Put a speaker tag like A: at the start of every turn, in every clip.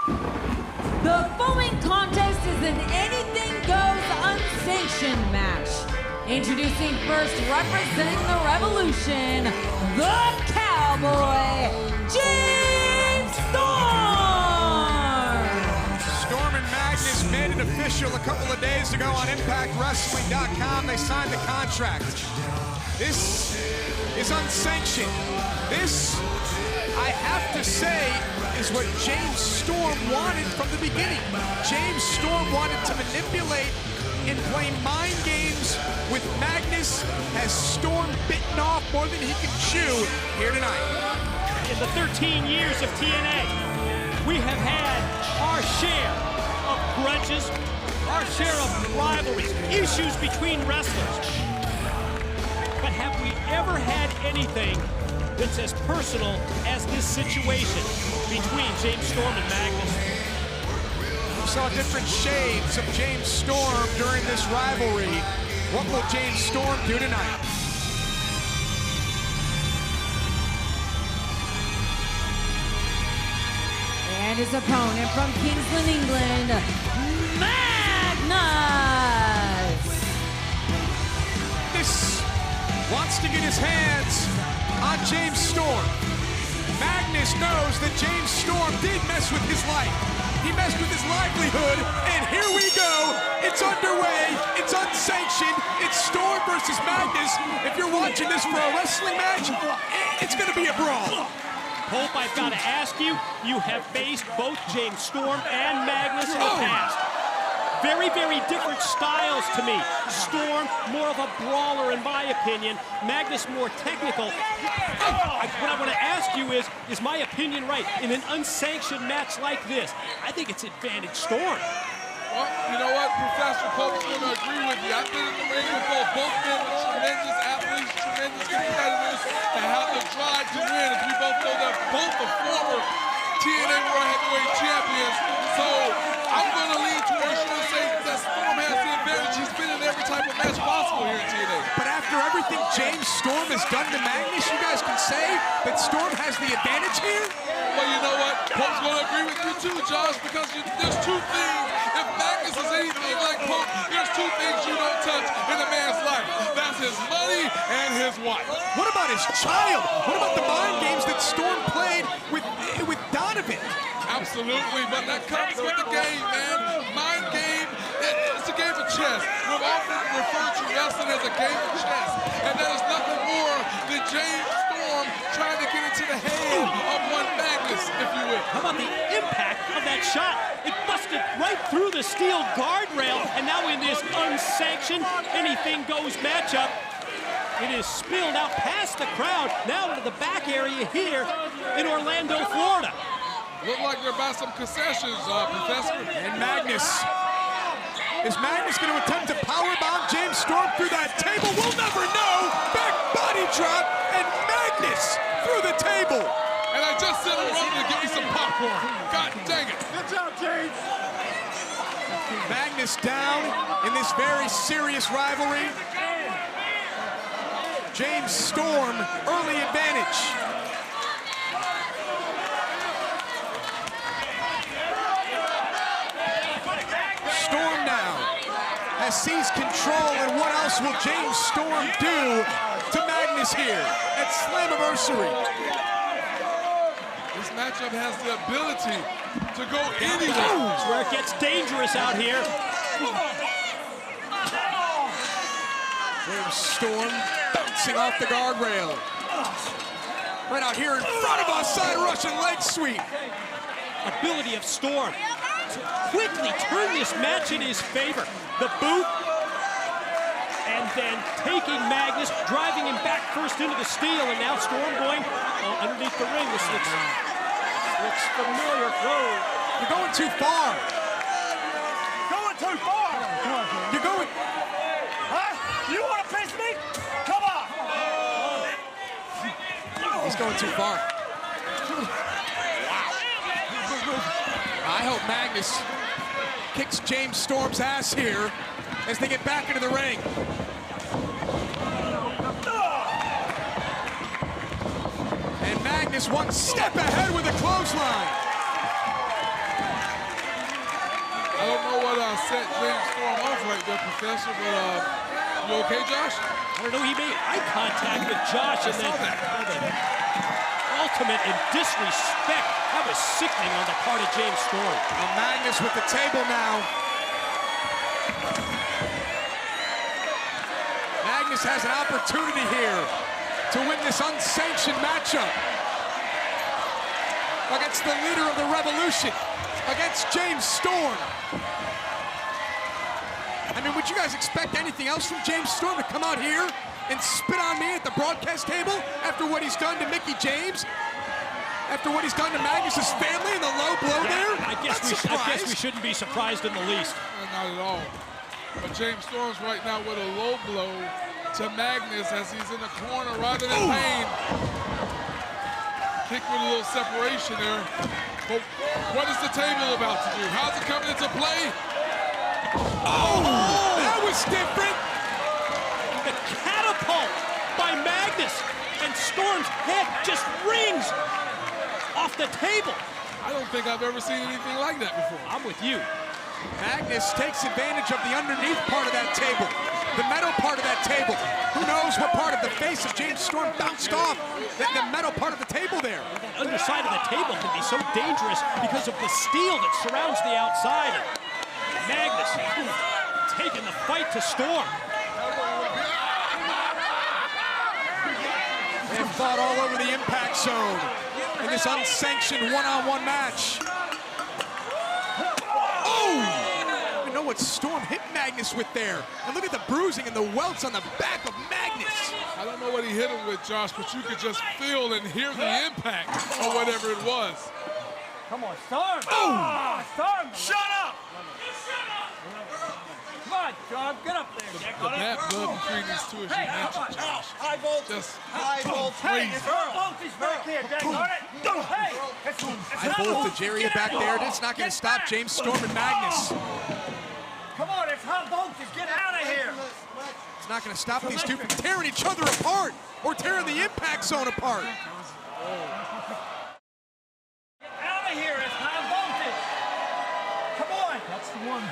A: The following contest is an anything goes unsanctioned match. Introducing first, representing the Revolution, the Cowboy, James Storm!
B: Storm and Magnus made it official a couple of days ago on ImpactWrestling.com. They signed the contract. This is unsanctioned. This, I have to say, is what James Storm wanted from the beginning. James Storm wanted to manipulate and play mind games with Magnus. Has Storm bitten off more than he can chew here tonight.
C: In the 13 years of TNA, we have had our share of grudges, our share of rivalries, issues between wrestlers. But have we ever had anything that's as personal as this situation between James Storm and Magnus?
B: We saw different shades of James Storm during this rivalry. What will James Storm do tonight?
A: And his opponent from Kingsland, England, Magnus!
B: This wants to get his hands on James Storm. Magnus knows that James Storm did mess with his life. He messed with his livelihood, and here we go. It's underway. It's unsanctioned. It's Storm versus Magnus. If you're watching this for a wrestling match, it's going to be a brawl.
C: Hope, I've got to ask you, you have faced both James Storm and Magnus in the past. Very, very different styles to me. Storm, more of a brawler in my opinion. Magnus, more technical. What I want to ask you is my opinion right? In an unsanctioned match like this, I think it's advantage Storm.
D: Well, you know what? Professor Pope's going to agree with you. I've been in the ring with both men with tremendous athletes, tremendous competitors, that have the drive to win. As we both know that both are former TNA World Heavyweight Champions. So I'm going to lean towards you and say that Storm has the advantage. He's been in every type of match possible here in TNA.
B: But after everything James Storm has done to Magnus, you guys can say that Storm has the advantage here?
D: Well, you know what? Pope's going to agree with you too, Josh, because there's two things. If Magnus is anything like Pope, there's two things you don't touch in a man's life. That's his money and his wife.
B: What about his child? What about the mind games that Storm played with Donovan?
D: Absolutely, but that comes with the game, man. Mind game, it's a game of chess. We've often referred to wrestling as a game of chess, and that is nothing more than James Storm trying to get into the head of one Magnus, if you will.
C: How about the impact of that shot? It busted right through the steel guardrail, and now in this unsanctioned anything goes matchup, it is spilled out past the crowd, now into the back area here in Orlando, Florida.
D: Look like they're about some concessions, Professor.
B: And Magnus. Is Magnus going to attempt to powerbomb James Storm through that table? We'll never know. Back body drop, and Magnus through the table.
D: And I just sent him running to give me some popcorn. God dang it.
E: Good job, James.
B: Magnus down in this very serious rivalry. James Storm, early advantage. Storm now has seized control, and what else will James Storm do to Magnus here at Slammiversary?
D: This matchup has the ability to go anywhere.
C: That's where it gets dangerous out here.
B: James Storm bouncing off the guardrail. Right out here in front of us, side Russian leg sweep.
C: Ability of Storm to quickly turn this match in his favor. The boot, and then taking Magnus, driving him back first into the steel, and now Storm going underneath the ring. This looks familiar. Whoa.
B: You're going too far.
E: Going too far.
B: You're going.
E: Huh? You want to piss me? Come on.
B: He's going too far. I hope Magnus kicks James Storm's ass here as they get back into the ring. And Magnus one step ahead with a clothesline.
D: set James Storm off right there, Professor, but you okay, Josh?
C: I don't know, he made eye contact with Josh and then ultimate in disrespect. That was sickening on the part of James Storm.
B: Magnus with the table now. Magnus has an opportunity here to win this unsanctioned matchup against the leader of the revolution, against James Storm. I mean, would you guys expect anything else from James Storm to come out here and spit on me at the broadcast table after what he's done to Mickey James? After what he's done to Magnus's family and the low blow there?
C: I guess we shouldn't be surprised in the least.
D: Not at all. But James Storm's right now with a low blow to Magnus as he's in the corner rather than pain. Kick with a little separation there. But what is the table about to do? How's it coming into play?
B: Oh, that was different.
C: The catapult by Magnus, and Storm's head just rings off the table.
D: I don't think I've ever seen anything like that before.
C: I'm with you.
B: Magnus takes advantage of the underneath part of that table, the metal part of that table. Who knows what part of the face of James Storm bounced off the metal part of the table there.
C: That underside of the table can be so dangerous because of the steel that surrounds the outside. Magnus taking the fight to Storm.
B: They've fought all over the impact zone in this unsanctioned one-on-one match. Oh! I don't know what Storm hit Magnus with there. And look at the bruising and the welts on the back of Magnus.
D: I don't know what he hit him with, Josh, but you could just feel and hear the impact or whatever it was.
E: Come on, Storm.
B: Oh!
E: Storm. Shut up. Come on, Storm. Get up there.
D: The bad blood between these two, as you mentioned, Josh.
E: High voltage.
D: Just
E: high voltage.
D: crazy.
E: High voltage back here, Hey,
B: High voltage area back there. It's not going to stop James Storm and Magnus.
E: Come on, it's high voltage. Get out of here.
B: It's not going to stop these two from tearing each other apart or tearing the impact zone apart.
E: Get out of here. It's high voltage. Come on.
B: That's the one.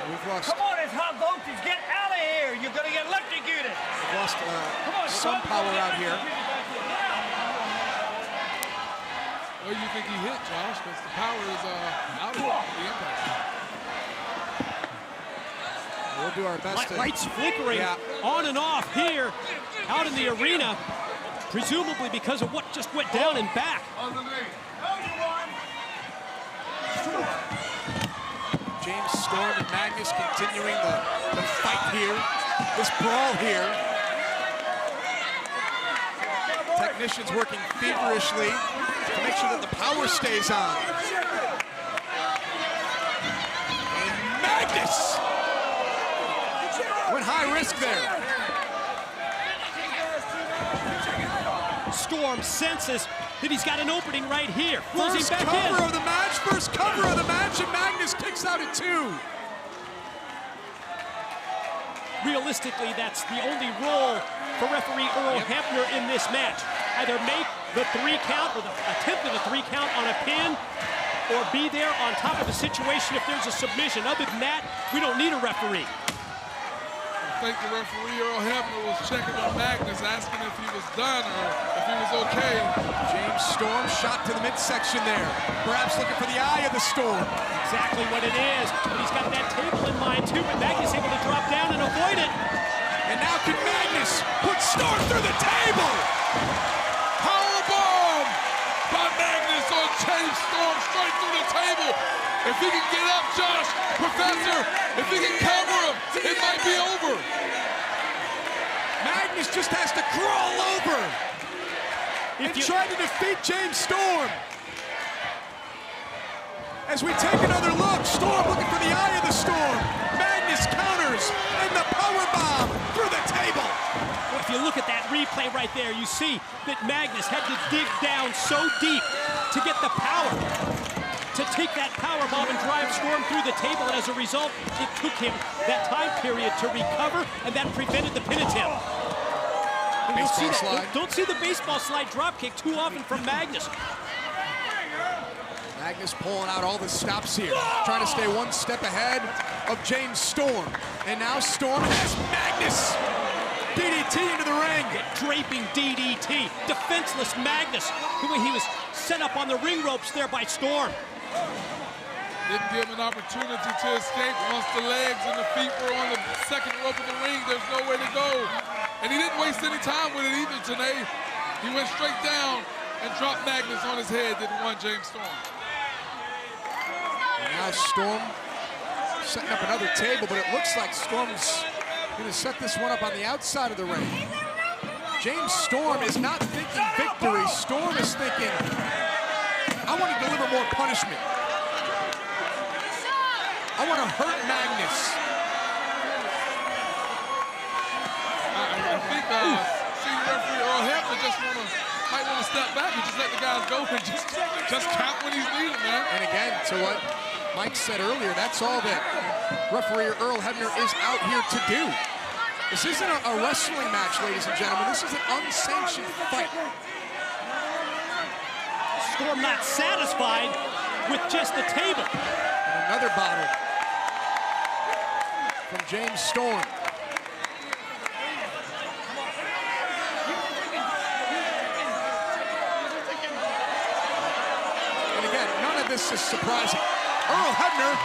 B: We've lost.
E: Come on, it's high voltage. Get out of here. You're going to get electrocuted.
B: We've lost some
E: Storm,
B: power out here.
D: What do you think he hit, Josh? Because the power is out of the impact.
B: We'll do our best.
C: Lights flickering on and off here out in the arena, presumably because of what just went down and back.
B: James Storm and Magnus continuing the fight here, this brawl here. Technicians working feverishly to make sure that the power stays on. And Magnus went high risk there.
C: Storm senses that he's got an opening right here. Pulls him
B: First
C: back
B: cover
C: in.
B: of the match, first cover of the match, and Magnus kicks out at 2.
C: Realistically, that's the only role for referee Earl Hebner in this match. Either make the 3 count or attempt at a 3 count on a pin, or be there on top of the situation if there's a submission. Other than that, we don't need a referee.
D: I think the referee Earl Hebner was checking on Magnus, asking if he was done or if he was okay.
B: James Storm shot to the midsection there, perhaps looking for the eye of the storm.
C: Exactly what it is, but he's got that table in mind too, but Magnus able to drop down and avoid it.
B: And now can Magnus put Storm through the table?
D: Powerbomb by Magnus on James Storm straight through the table. If he can get up, Josh, Professor, if he can cover him, it might be over.
B: Magnus just has to crawl over and try to defeat James Storm. As we take another look, Storm looking for the eye of the storm. Magnus counters, and the powerbomb through the table.
C: Well, if you look at that replay right there, you see that Magnus had to dig down so deep to get the power to take that powerbomb and drive Storm through the table, and as a result, it took him that time period to recover, and that prevented the pin attempt.
B: Baseball slide.
C: Don't see the baseball slide drop kick too often from Magnus.
B: Magnus pulling out all the stops here, trying to stay one step ahead of James Storm. And now Storm has Magnus. DDT into the ring.
C: Draping DDT. Defenseless Magnus. The way he was set up on the ring ropes there by Storm.
D: Didn't give him an opportunity to escape. Once the legs and the feet were on the second rope of the ring, there's no way to go. And he didn't waste any time with it either today. He went straight down and dropped Magnus on his head, didn't want James Storm.
B: And now Storm setting up another table, but it looks like Storm's going to set this one up on the outside of the ring. James Storm is not thinking victory. Storm is thinking, I want to deliver more punishment. I want to hurt Magnus.
D: I think senior referee Earl Hebner just might want to step back and just let the guys go and just count when he's needed, man.
B: And again, to what Mike said earlier, that's all that referee Earl Hebner is out here to do. This isn't a wrestling match, ladies and gentlemen. This is an unsanctioned fight.
C: Storm not satisfied with just the table.
B: And another bottle from James Storm. And again, none of this is surprising. Earl Hebner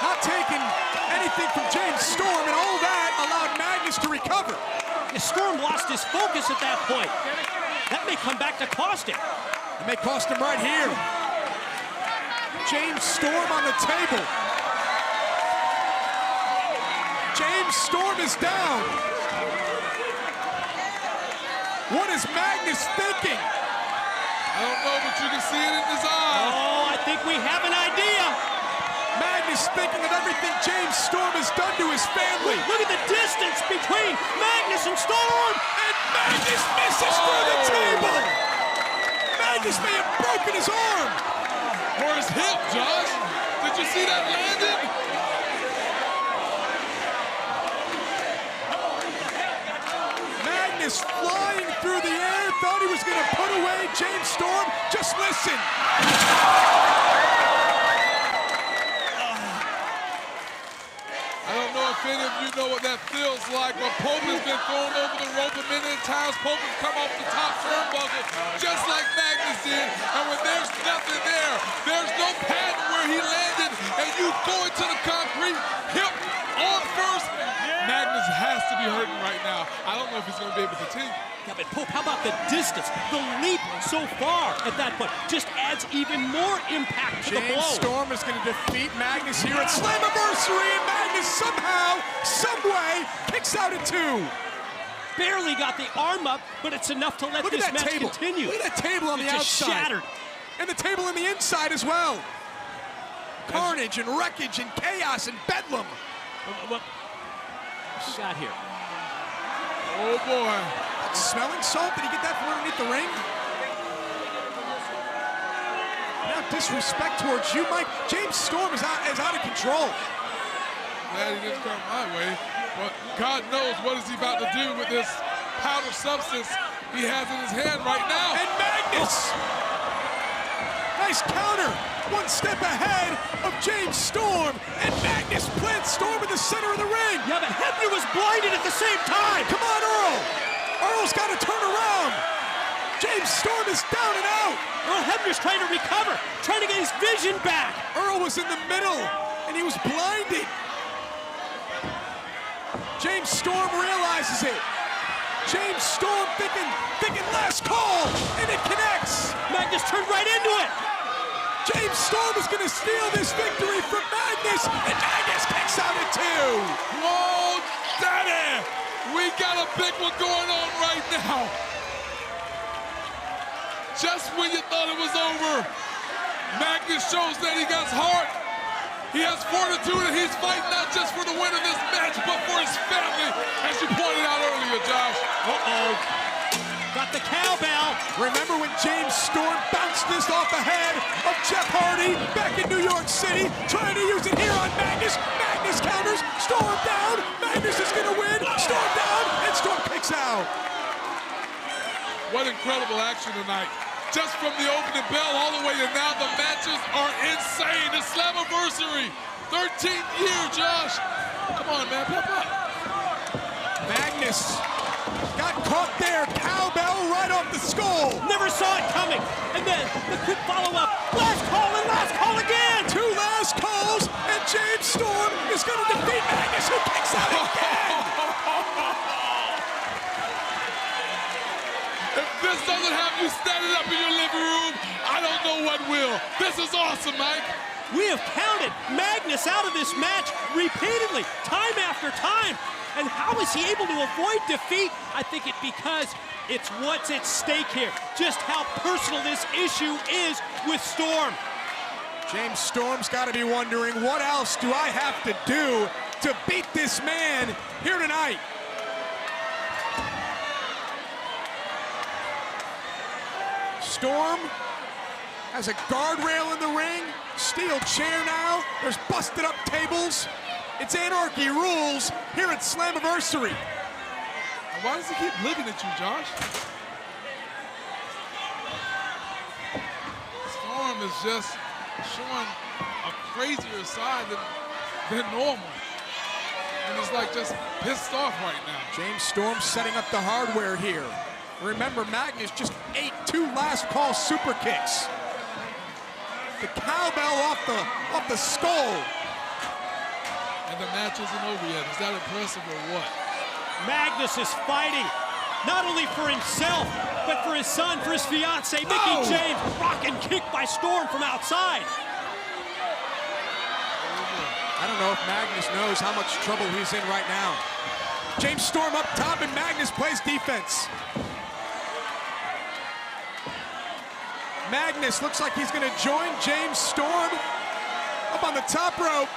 B: not taking anything from James Storm, and all that allowed Magnus to recover.
C: Storm lost his focus at that point. That may come back to cost him.
B: It may cost him right here. James Storm on the table. James Storm is down. What is Magnus thinking?
D: I don't know, but you can see it in his eyes.
C: Oh, I think we have an idea.
B: Magnus thinking of everything James Storm has done to his family.
C: Look at the distance between Magnus and Storm.
B: And Magnus misses through the table. Magnus may have broken his arm.
D: Or his hip, Josh. Did you see that landing?
B: Magnus flying through the air, thought he was going to put away James Storm. Just listen.
D: I don't know if any of you know what that feels like, but Pope has been thrown over the rope a million times. Pope has come off the top turnbuckle just like Magnus did. And when there's nothing there, there's no pattern where he landed, and you go into the concrete, hip on first. Magnus has to be hurting right now. I don't know if he's going to be able to continue.
C: Yeah, but Pope, how about the distance? The leap so far at that point just adds even more impact to the blow.
B: James Storm is going to defeat Magnus here at Slammiversary, and Magnus somehow, someway, kicks out at 2.
C: Barely got the arm up, but it's enough to let this match continue.
B: Look at that table on the
C: just
B: outside.
C: Shattered.
B: And the table on the inside as well. Carnage and wreckage and chaos and bedlam.
C: What got here?
D: Oh, boy.
B: Smelling salt? Did he get that from underneath the ring? Now disrespect towards you, Mike. James Storm is out of control.
D: Glad he didn't come my way, but God knows what is he about to do with this powder substance he has in his hand right now.
B: And Magnus! Nice counter. One step ahead of James Storm, and Magnus plants Storm in the center of the ring.
C: Yeah, but Hebner was blinded at the same time.
B: Come on, Earl. Earl's got to turn around. James Storm is down and out.
C: Earl Hebner's trying to recover, trying to get his vision back.
B: Earl was in the middle, and he was blinded. James Storm realizes it. James Storm thinking last call, and it connects.
C: Magnus turned right into it.
B: James Storm is going to steal this victory from Magnus, and Magnus kicks out at 2.
D: Whoa, daddy! We got a big one going on right now. Just when you thought it was over, Magnus shows that he got heart. He has fortitude, and he's fighting not just for the win of this match, but for his family, as you pointed out earlier, Josh.
C: Uh-oh. Got the cowbell.
B: Remember when James Storm bounced this off the head of Jeff Hardy back in New York City, trying to use it here on Magnus. Magnus counters, Storm down. Magnus is going to win. Storm down, and Storm kicks out.
D: What incredible action tonight. just from the opening bell all the way to now, the matches are insane. The Slammiversary, 13th year, Josh. Come on, man, pep up.
B: Magnus got caught there. Cowbell right off the skull.
C: Never saw it coming. And then the quick follow-up. Last call and last call again.
B: 2 last calls, and James Storm is going to defeat Magnus, who kicks out again.
D: If this doesn't have you standing up in your living room, I don't know what will. This is awesome, Mike.
C: We have counted Magnus out of this match repeatedly, time after time. And how is he able to avoid defeat? I think it's because it's what's at stake here. Just how personal this issue is with Storm.
B: James Storm's got to be wondering, what else do I have to do to beat this man here tonight? Storm has a guardrail in the ring, steel chair now, there's busted up tables. It's anarchy rules here at Slammiversary.
D: Why does he keep looking at you, Josh? Storm is just showing a crazier side than normal. And he's like just pissed off right now.
B: James Storm setting up the hardware here. Remember, Magnus just ate 2 last call super kicks. The cowbell off the skull.
D: And the match isn't over yet. Is that impressive or what?
C: Magnus is fighting, not only for himself, but for his son, for his fiance, Mickey James. Rock and kick by Storm from outside.
B: I don't know if Magnus knows how much trouble he's in right now. James Storm up top, and Magnus plays defense. Magnus looks like he's going to join James Storm up on the top rope.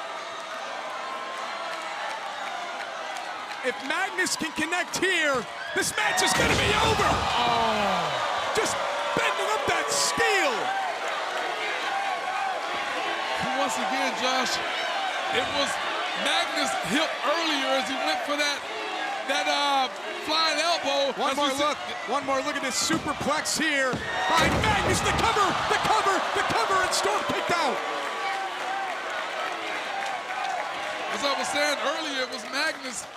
B: If Magnus can connect here, this match is going to be over. Oh, just bending up that steel.
D: Once again, Josh, it was Magnus' hip earlier as he went for that flying elbow.
B: One more look at this superplex here by Magnus. The cover, and Storm kicked out.
D: As I was saying earlier, it was Magnus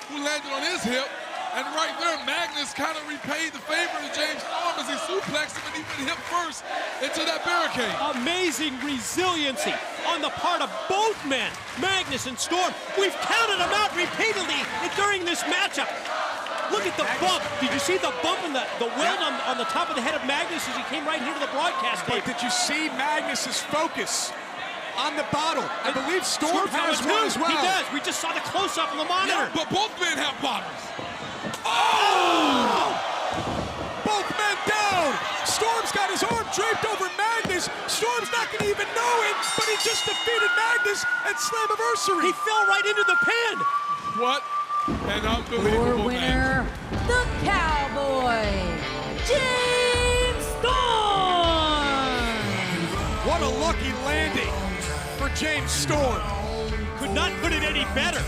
D: who landed on his hip, and right there, Magnus kind of repaid the favor to James Storm as he suplexed him and he went hip first into that barricade.
C: Amazing resiliency on the part of both men, Magnus and Storm. We've counted them out repeatedly during this matchup. Look at the bump. Did you see the bump in the weld on the top of the head of Magnus as he came right here to the broadcast tape?
B: But did you see Magnus's focus on the bottle? I believe Storm has one as well.
C: He does. We just saw the close-up on the monitor.
D: Yeah, but both men have bottles.
B: Oh! Both men down. Storm's got his arm draped over Magnus. Storm's not going to even know it, but he just defeated Magnus at Slammiversary.
C: He fell right into the pin.
D: What an unbelievable
A: Your winner, the Cowboy, James Storm.
B: What a lucky landing for James Storm.
C: Could not put it any better.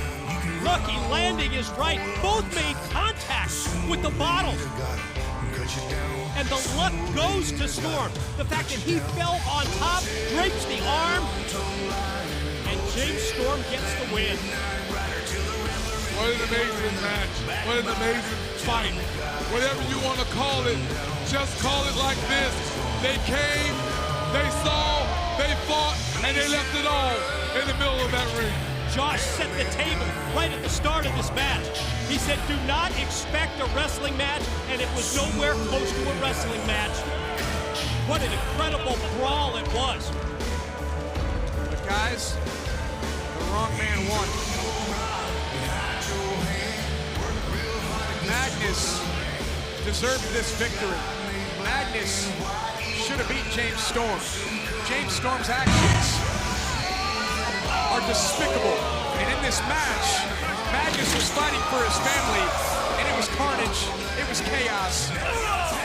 C: Lucky landing is right. Both made contact with the bottles. And the luck goes to Storm. The fact that he fell on top, drapes the arm, and James Storm gets the win.
D: What an amazing match. What an amazing fight. Whatever you want to call it, just call it like this. They came, they saw, they fought, and they left it all in the middle of that ring.
C: Josh set the table right at the start of this match. He said, do not expect a wrestling match, and it was nowhere close to a wrestling match. What an incredible brawl it was.
B: But guys, the wrong man won. Magnus deserved this victory. Magnus should have beat James Storm. James Storm's actions are despicable. And in this match, Magnus was fighting for his family, and it was carnage, it was chaos,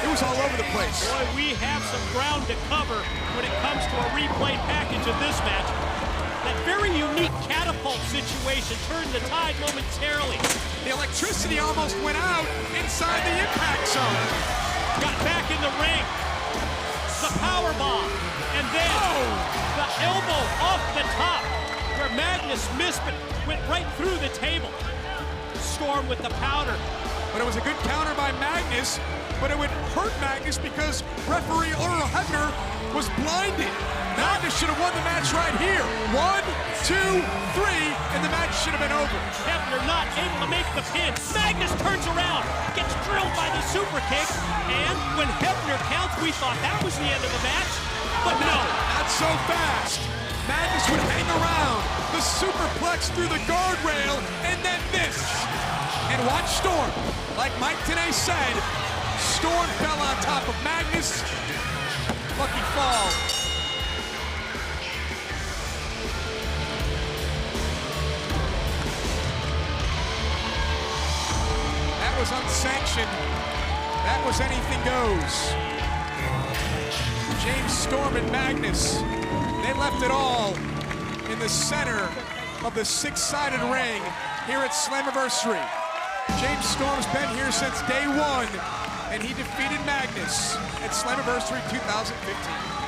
B: it was all over the place.
C: Boy, we have some ground to cover when it comes to a replay package of this match. That very unique catapult situation turned the tide momentarily.
B: The electricity almost went out inside the impact zone.
C: Got back in the ring. then the elbow off the top, where Magnus missed but went right through the table. Storm with the powder.
B: But it was a good counter by Magnus, but it would hurt Magnus because referee Earl Hebner was blinded. Magnus should have won the match right here. 1, 2, 3, and the match should have been over.
C: Hebner not able to make the pin. Magnus turns around, gets drilled by the super kick, and when Hebner counts, we thought that was the end of the match, but no.
B: Not so fast. Magnus would hang around, the superplex through the guardrail, and then this. And watch Storm. Like Mike today said, Storm fell on top of Magnus. Lucky fall. That was unsanctioned. That was anything goes. James Storm and Magnus, they left it all in the center of the six-sided ring here at Slammiversary. James Storm's been here since day one, and he defeated Magnus at Slammiversary 2015.